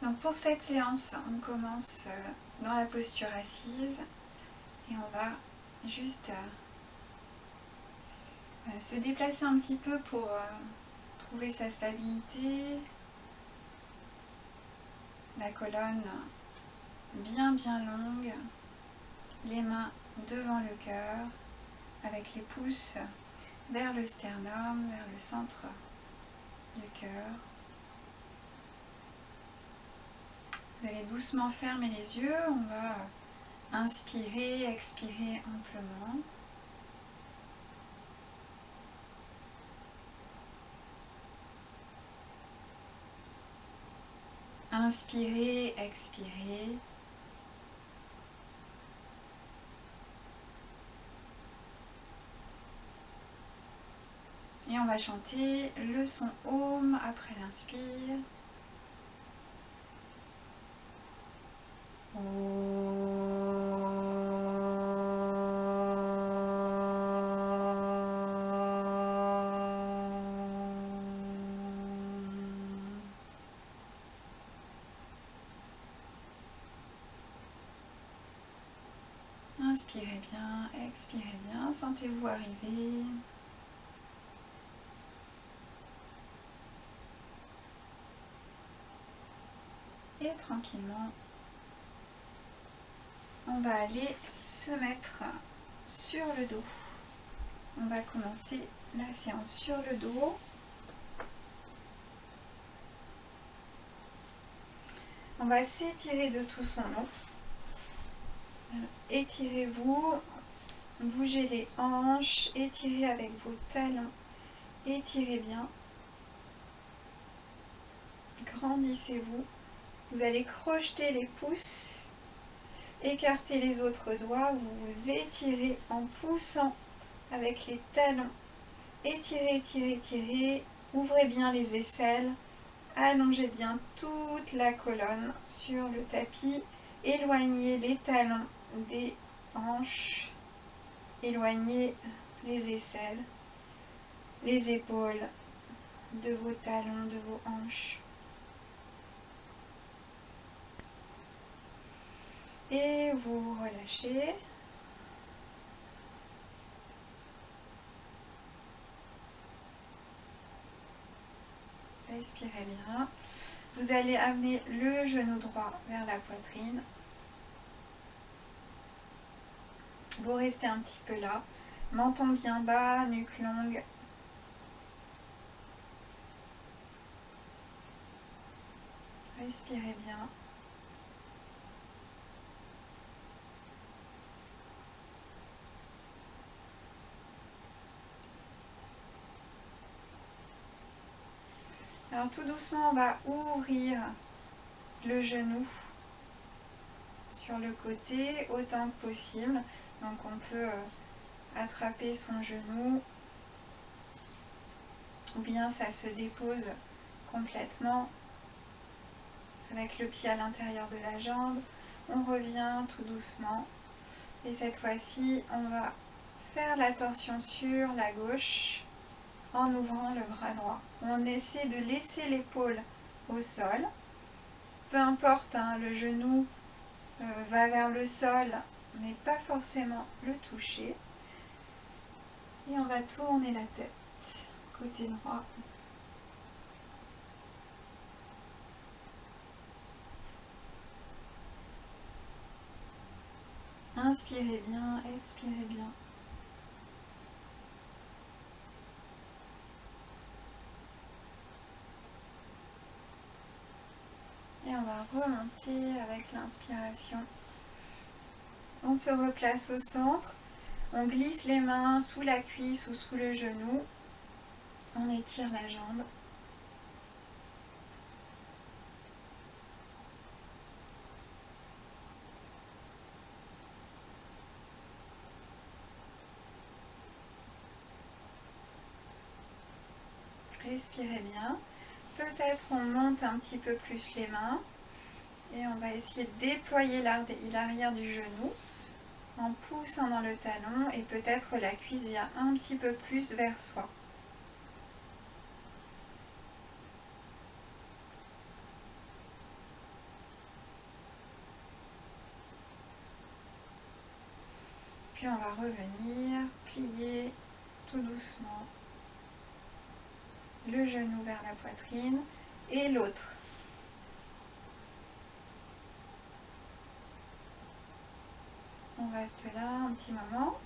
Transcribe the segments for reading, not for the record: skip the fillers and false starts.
Donc pour cette séance, on commence dans la posture assise et on va juste se déplacer un petit peu pour trouver sa stabilité, la colonne bien longue, les mains devant le cœur avec les pouces vers le sternum, vers le centre du cœur. Vous allez doucement fermer les yeux, on va inspirer, expirer amplement. Inspirez, expirez. Et on va chanter le son Om après l'inspire. Inspirez bien, expirez bien, sentez-vous arriver. Et tranquillement, on va aller se mettre sur le dos. On va commencer la séance sur le dos. On va s'étirer de tout son long. Étirez-vous, bougez les hanches, étirez avec vos talons, étirez bien. Grandissez-vous. Vous allez crocheter les pouces, écarter les autres doigts, vous vous étirez en poussant avec les talons. Étirez, étirez, étirez, ouvrez bien les aisselles, allongez bien toute la colonne sur le tapis, éloignez les talons des hanches, éloignez les aisselles, les épaules de vos talons, de vos hanches. Et vous relâchez. Respirez bien. Vous allez amener le genou droit vers la poitrine. Vous restez un petit peu là. Menton bien bas, nuque longue. Respirez bien. Alors tout doucement, on va ouvrir le genou sur le côté autant que possible. Donc on peut attraper son genou ou bien ça se dépose complètement avec le pied à l'intérieur de la jambe. On revient tout doucement et cette fois-ci on va faire la torsion sur la gauche en ouvrant le bras droit. On essaie de laisser l'épaule au sol, peu importe, hein, le genou va vers le sol mais pas forcément le toucher. Et on va tourner la tête côté droit. Inspirez bien, expirez bien. Et on va remonter avec l'inspiration. On se replace au centre. On glisse les mains sous la cuisse ou sous le genou. On étire la jambe. Respirez bien. Peut-être on monte un petit peu plus les mains. Et on va essayer de déployer l'arrière du genou en poussant dans le talon. Et peut-être la cuisse vient un petit peu plus vers soi. Puis on va revenir, plier tout doucement le genou vers la poitrine et l'autre. On reste là un petit moment.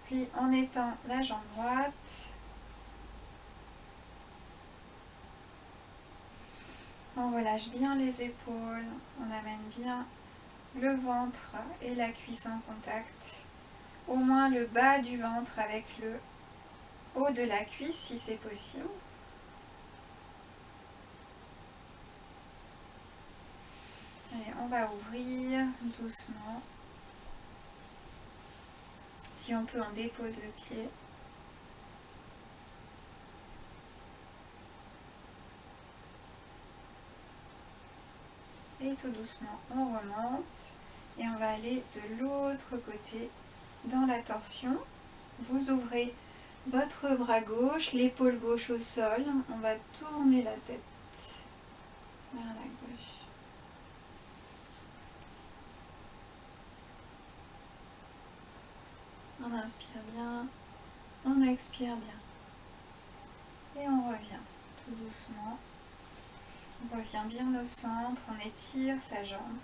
Puis on étend la jambe droite. On relâche bien les épaules. On amène bien le ventre et la cuisse en contact. Au moins le bas du ventre avec le haut de la cuisse si c'est possible. Allez, on va ouvrir doucement. Si on peut, on dépose le pied. Et tout doucement, on remonte. Et on va aller de l'autre côté dans la torsion. Vous ouvrez votre bras gauche, l'épaule gauche au sol. On va tourner la tête vers la gauche. On inspire bien, on expire bien. Et on revient tout doucement. On revient bien au centre, on étire sa jambe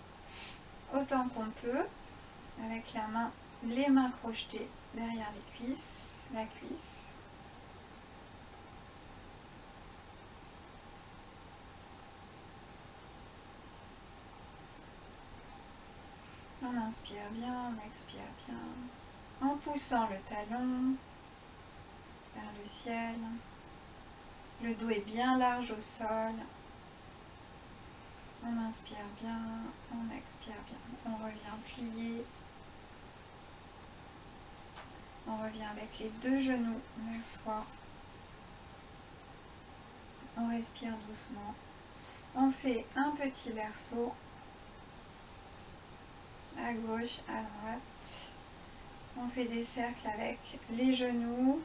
autant qu'on peut, avec les mains crochetées derrière les cuisses, la cuisse. On inspire bien, on expire bien, en poussant le talon vers le ciel. Le dos est bien large au sol. On inspire bien, on expire bien. On revient plié. On revient avec les deux genoux vers soi. On respire doucement. On fait un petit verso à gauche, à droite. On fait des cercles avec les genoux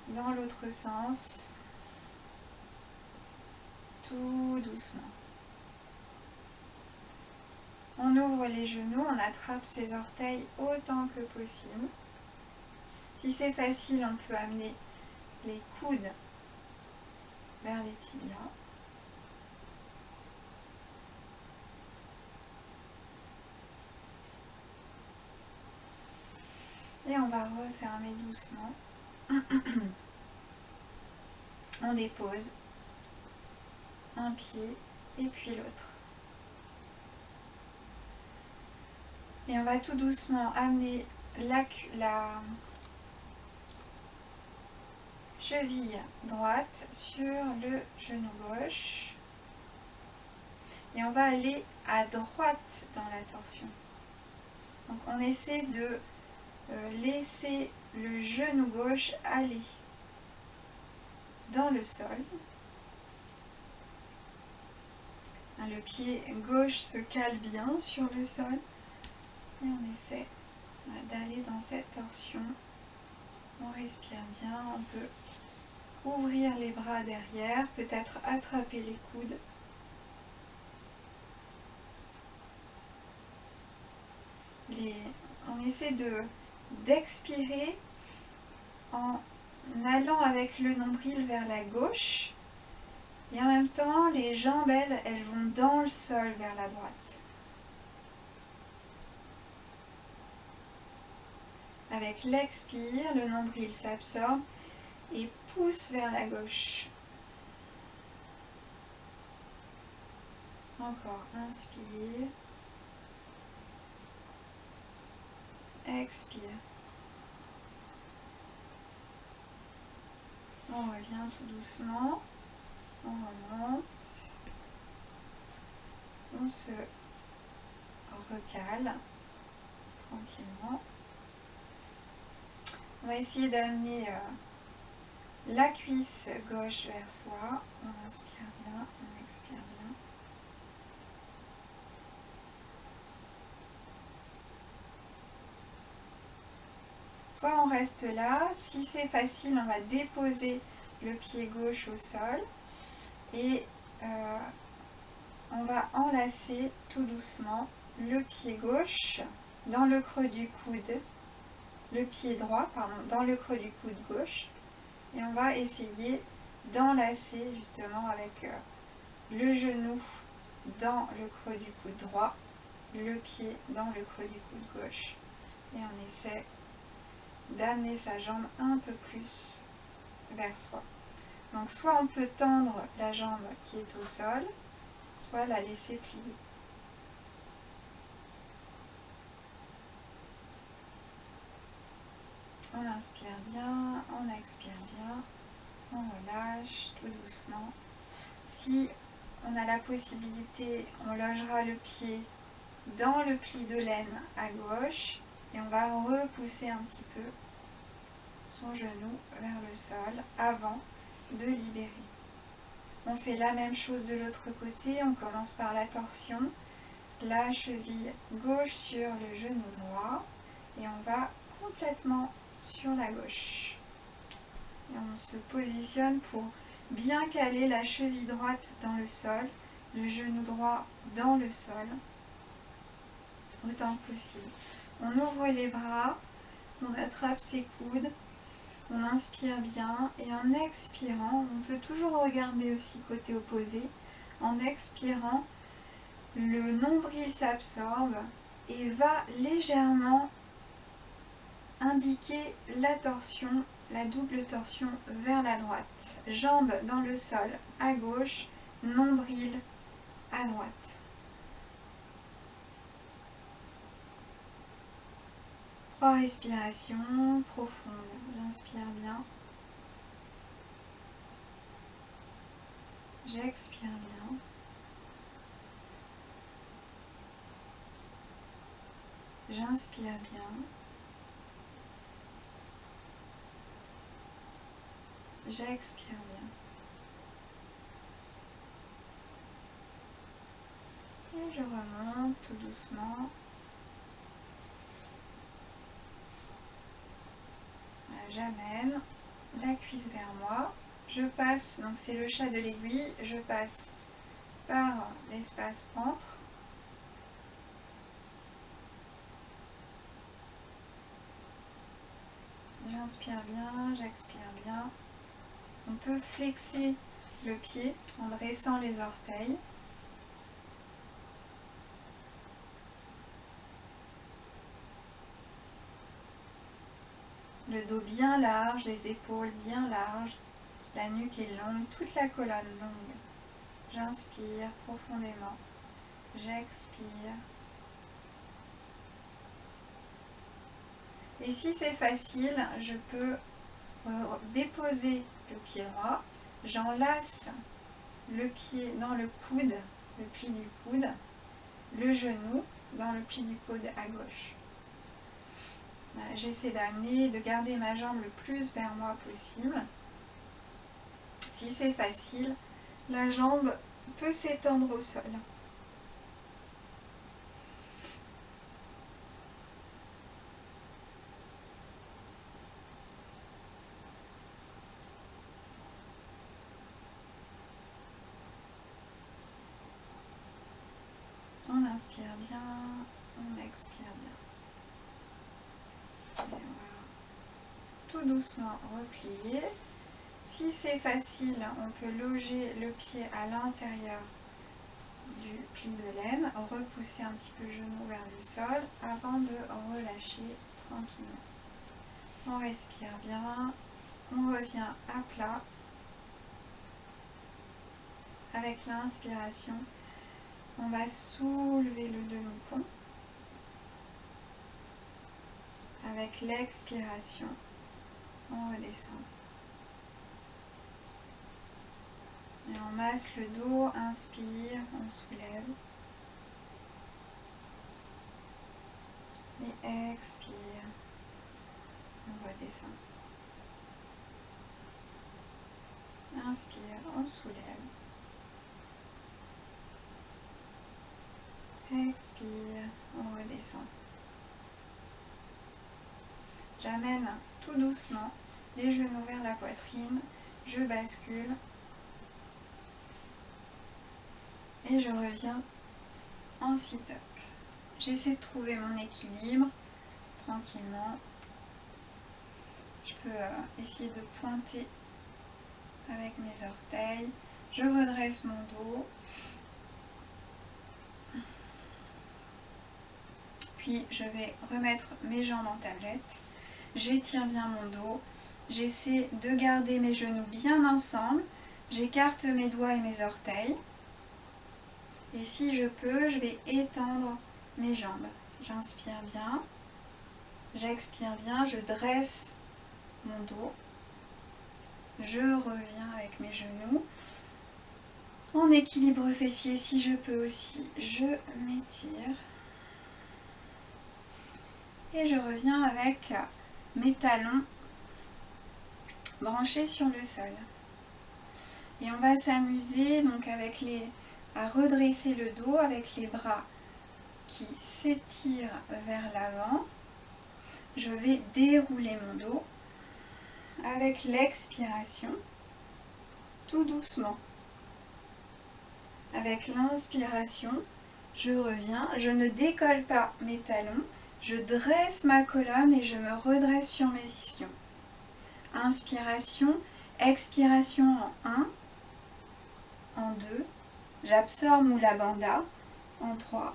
dans l'autre sens. Tout doucement. On ouvre les genoux, on attrape ses orteils autant que possible. Si c'est facile, on peut amener les coudes vers les tibias. Et on va refermer doucement. On dépose un pied et puis l'autre. Et on va tout doucement amener la cheville droite sur le genou gauche. Et on va aller à droite dans la torsion. Donc on essaie de laisser le genou gauche aller dans le sol. Le pied gauche se cale bien sur le sol. Et on essaie d'aller dans cette torsion. On respire bien, on peut ouvrir les bras derrière, peut-être attraper les coudes. On essaie d'expirer en allant avec le nombril vers la gauche. Et en même temps, les jambes, elles vont dans le sol vers la droite. Avec l'expire, le nombril s'absorbe et pousse vers la gauche. Encore, inspire. Expire. On revient tout doucement. On remonte. On se recale tranquillement. On va essayer d'amener la cuisse gauche vers soi. On inspire bien, on expire bien. Soit on reste là, si c'est facile, on va déposer le pied gauche au sol et on va enlacer tout doucement le pied gauche dans le creux du coude, le pied droit, pardon, dans le creux du coude gauche. Et on va essayer d'enlacer justement avec le genou dans le creux du coude droit, le pied dans le creux du coude gauche. Et on essaie d'amener sa jambe un peu plus vers soi. Donc soit on peut tendre la jambe qui est au sol, soit la laisser plier. On inspire bien, on expire bien, on relâche tout doucement. Si on a la possibilité, on logera le pied dans le pli de laine à gauche et on va repousser un petit peu son genou vers le sol avant de libérer. On fait la même chose de l'autre côté, on commence par la torsion, la cheville gauche sur le genou droit et on va complètement sur la gauche. Et on se positionne pour bien caler la cheville droite dans le sol, le genou droit dans le sol, autant que possible. On ouvre les bras, on attrape ses coudes, on inspire bien et en expirant, on peut toujours regarder aussi côté opposé, en expirant, le nombril s'absorbe et va légèrement indiquer la torsion, la double torsion vers la droite. Jambes dans le sol à gauche, nombril à droite. 3 respirations profondes. J'inspire bien. J'expire bien. J'inspire bien. J'expire bien. Et je remonte tout doucement. J'amène la cuisse vers moi. Je passe, donc c'est le chat de l'aiguille, je passe par l'espace entre. J'inspire bien, j'expire bien. On peut flexer le pied en dressant les orteils. Le dos bien large, les épaules bien larges, la nuque est longue, toute la colonne longue. J'inspire profondément, j'expire. Et si c'est facile, je peux déposer le pied droit, j'enlace le pied dans le coude, le pli du coude, le genou dans le pli du coude à gauche. J'essaie d'amener, de garder ma jambe le plus vers moi possible. Si c'est facile, la jambe peut s'étendre au sol. On inspire bien, on expire bien. Et on va tout doucement replier. Si c'est facile, on peut loger le pied à l'intérieur du pli de laine, repousser un petit peu le genou vers le sol avant de relâcher tranquillement. On respire bien, on revient à plat. Avec l'inspiration, on va soulever le demi-pont. Avec l'expiration, on redescend. Et on masse le dos, inspire, on soulève. Et expire, on redescend. Inspire, on soulève. Expire, on redescend. J'amène tout doucement les genoux vers la poitrine, je bascule et je reviens en sit-up. J'essaie de trouver mon équilibre tranquillement. Je peux essayer de pointer avec mes orteils. Je redresse mon dos. Puis je vais remettre mes jambes en tablette. J'étire bien mon dos. J'essaie de garder mes genoux bien ensemble. J'écarte mes doigts et mes orteils. Et si je peux, je vais étendre mes jambes. J'inspire bien. J'expire bien. Je dresse mon dos. Je reviens avec mes genoux. En équilibre fessier, si je peux aussi, je m'étire. Et je reviens avec mes talons branchés sur le sol. Et on va s'amuser donc à redresser le dos avec les bras qui s'étirent vers l'avant. Je vais dérouler mon dos avec l'expiration, tout doucement. Avec l'inspiration, je reviens, je ne décolle pas mes talons, je dresse ma colonne et je me redresse sur mes ischions. Inspiration, expiration en 1, en 2, j'absorbe Mula Bandha, en 3,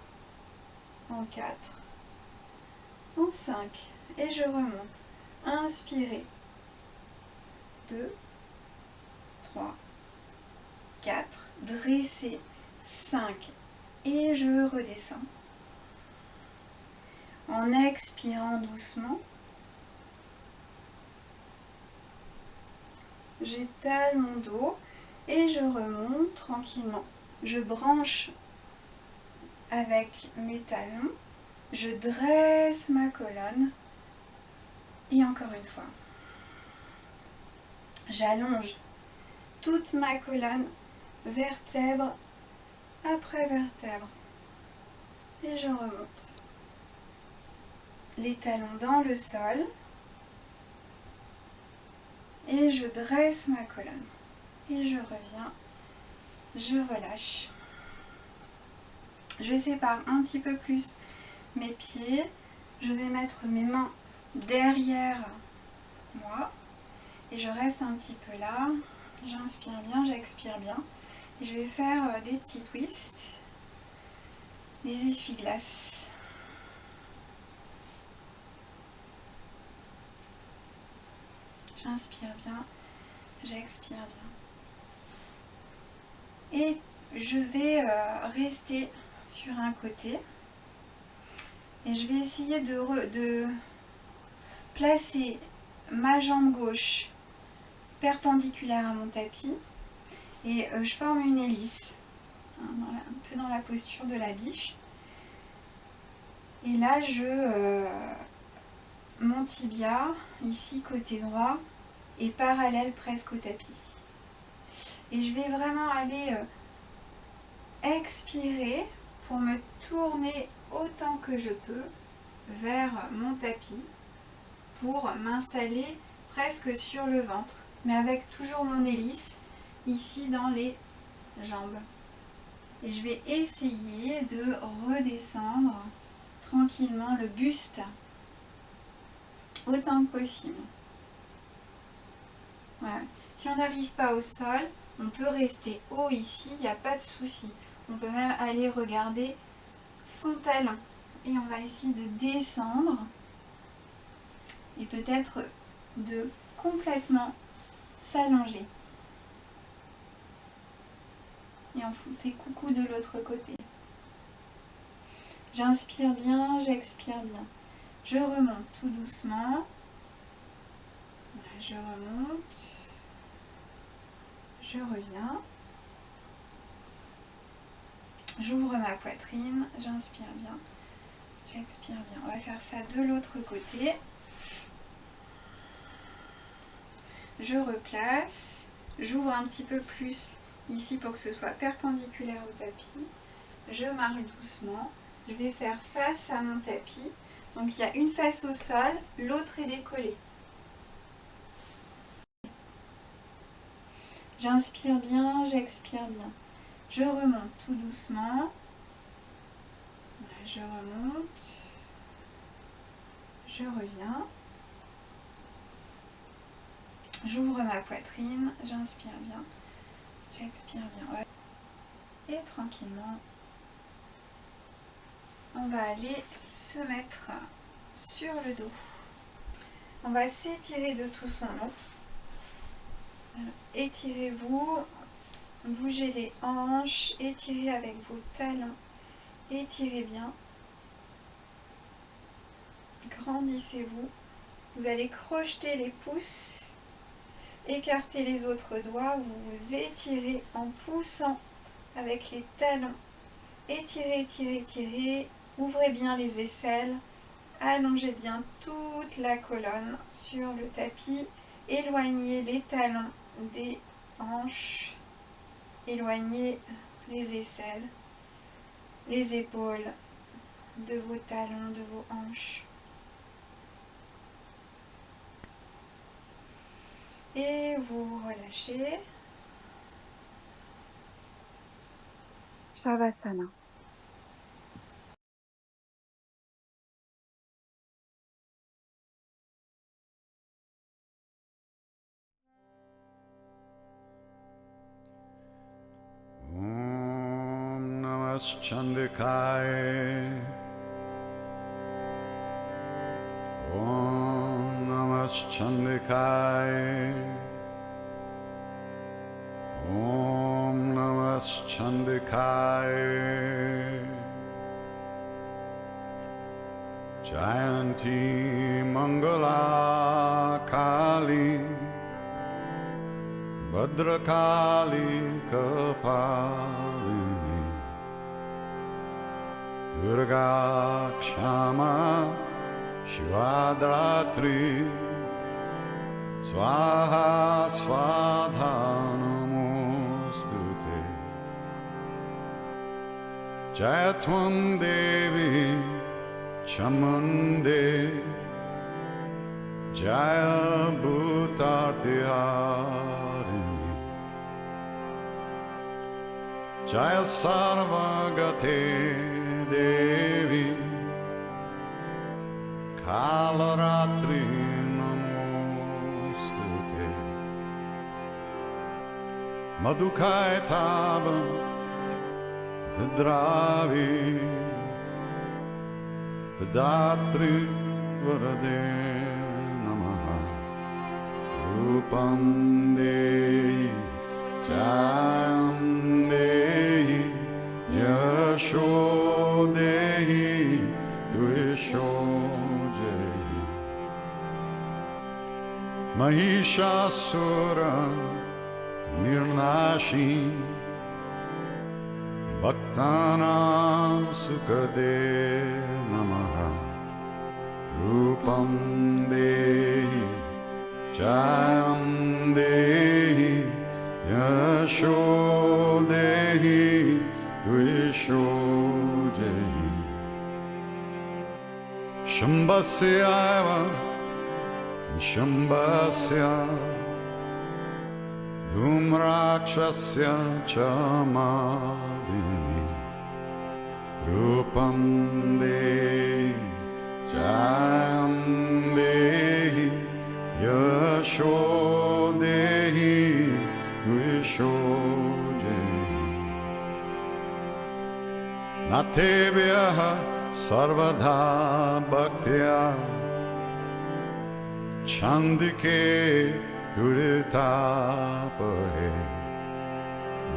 en 4, en 5, et je remonte. Inspirez, 2, 3, 4, dressez, 5, et je redescends. En expirant doucement, j'étale mon dos et je remonte tranquillement. Je branche avec mes talons, je dresse ma colonne et encore une fois, j'allonge toute ma colonne, vertèbre après vertèbre, et je remonte. Les talons dans le sol et je dresse ma colonne et je reviens, je relâche. Je sépare un petit peu plus mes pieds, je vais mettre mes mains derrière moi et je reste un petit peu là, j'inspire bien, j'expire bien et je vais faire des petits twists, des essuie-glaces. J'inspire bien, j'expire bien. Et je vais rester sur un côté. Et je vais essayer de placer ma jambe gauche perpendiculaire à mon tapis. Et je forme une hélice, hein, un peu dans la posture de la biche. Et là, mon tibia, ici côté droit, est parallèle presque au tapis. Et je vais vraiment aller expirer pour me tourner autant que je peux vers mon tapis pour m'installer presque sur le ventre, mais avec toujours mon hélice ici dans les jambes. Et je vais essayer de redescendre tranquillement le buste autant que possible. Voilà. Si on n'arrive pas au sol, on peut rester haut ici, il n'y a pas de souci. On peut même aller regarder son talon. Et on va essayer de descendre et peut-être de complètement s'allonger. Et on fait coucou de l'autre côté. J'inspire bien, j'expire bien. Je remonte tout doucement. Je remonte. Je reviens. J'ouvre ma poitrine, j'inspire bien, j'expire bien. On va faire ça de l'autre côté. Je replace, j'ouvre un petit peu plus ici pour que ce soit perpendiculaire au tapis. Je marche doucement, je vais faire face à mon tapis. Donc il y a une face au sol, l'autre est décollée. J'inspire bien, j'expire bien. Je remonte tout doucement. Je remonte. Je reviens. J'ouvre ma poitrine, j'inspire bien, j'expire bien. Ouais. Et tranquillement, on va aller se mettre sur le dos. On va s'étirer de tout son long. Étirez-vous, bougez les hanches, étirez avec vos talons, étirez bien. Grandissez-vous. Vous allez crocheter les pouces, écarter les autres doigts, vous vous étirez en poussant avec les talons. Étirez, étirez, étirez. Ouvrez bien les aisselles. Allongez bien toute la colonne sur le tapis. Éloignez les talons des hanches. Éloignez les aisselles, les épaules de vos talons, de vos hanches. Et vous relâchez. Shavasana. Om Namaskandikaya. Om Namaskandikaya. Om Namaskandikaya. Jayanti Mangala Kali Bhadrakali Kapalini Durga Kshama Shivadratri Swaha Swadha Namostute Jayatvam Devi Chamunde Jaya Bhutartiharini Jaya Sarvagate Devi Kalaratri Namostute Madhukaitabam Vidravi Vidatri Varade Namaha Rupam Dehi Jayam Dehi Yasho Dehi Dvisho Dehi Mahishasura Nirnashi Bhaktanam Sukade Namaha Rupam Dehi Jayam Dehi Yasho Dehi Dvisho Dehi Shambhasyaiva Shambhasya Dhumrakshasya Chamadini Rupam Dehi Jayam Dehi Yasho Dehi Dvisho Dehi Natebhyaha Sarvadha Bhaktya Chandike Duritapahe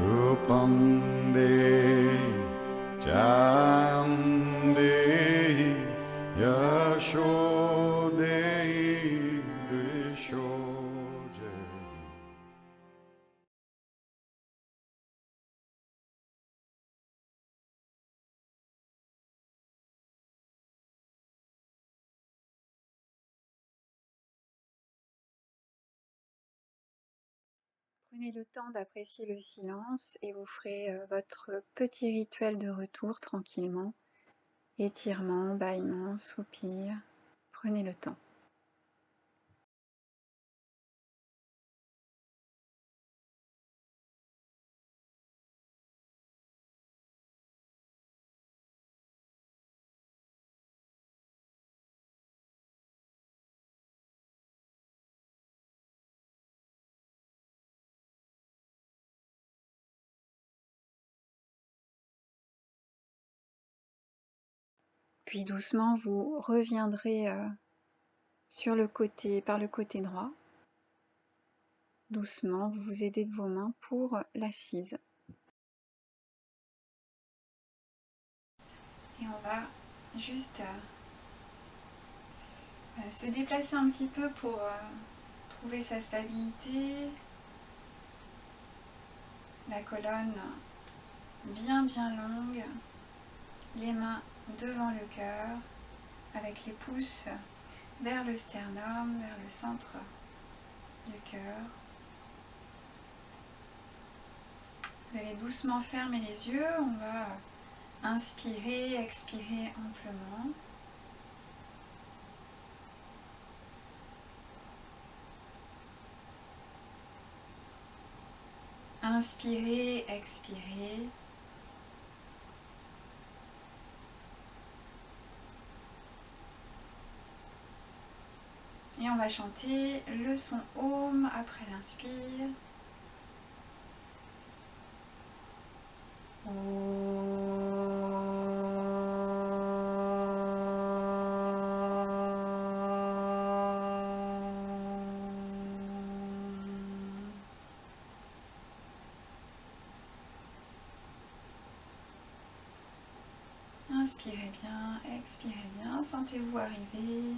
Rupam Dehi Jayam Dehi Yasho Dehi Dvisho Dehi Prenez le temps d'apprécier le silence et vous ferez votre petit rituel de retour tranquillement. Étirement, bâillement, soupir. Prenez le temps. Puis doucement, vous reviendrez sur le côté, par le côté droit. Doucement, vous vous aidez de vos mains pour l'assise. Et on va juste se déplacer un petit peu pour trouver sa stabilité. La colonne bien longue. Les mains devant le cœur, avec les pouces vers le sternum, vers le centre du cœur. Vous allez doucement fermer les yeux, on va inspirer, expirer amplement. Inspirez, expirez. Et on va chanter le son Om après l'inspire. Inspirez bien, expirez bien, sentez-vous arriver.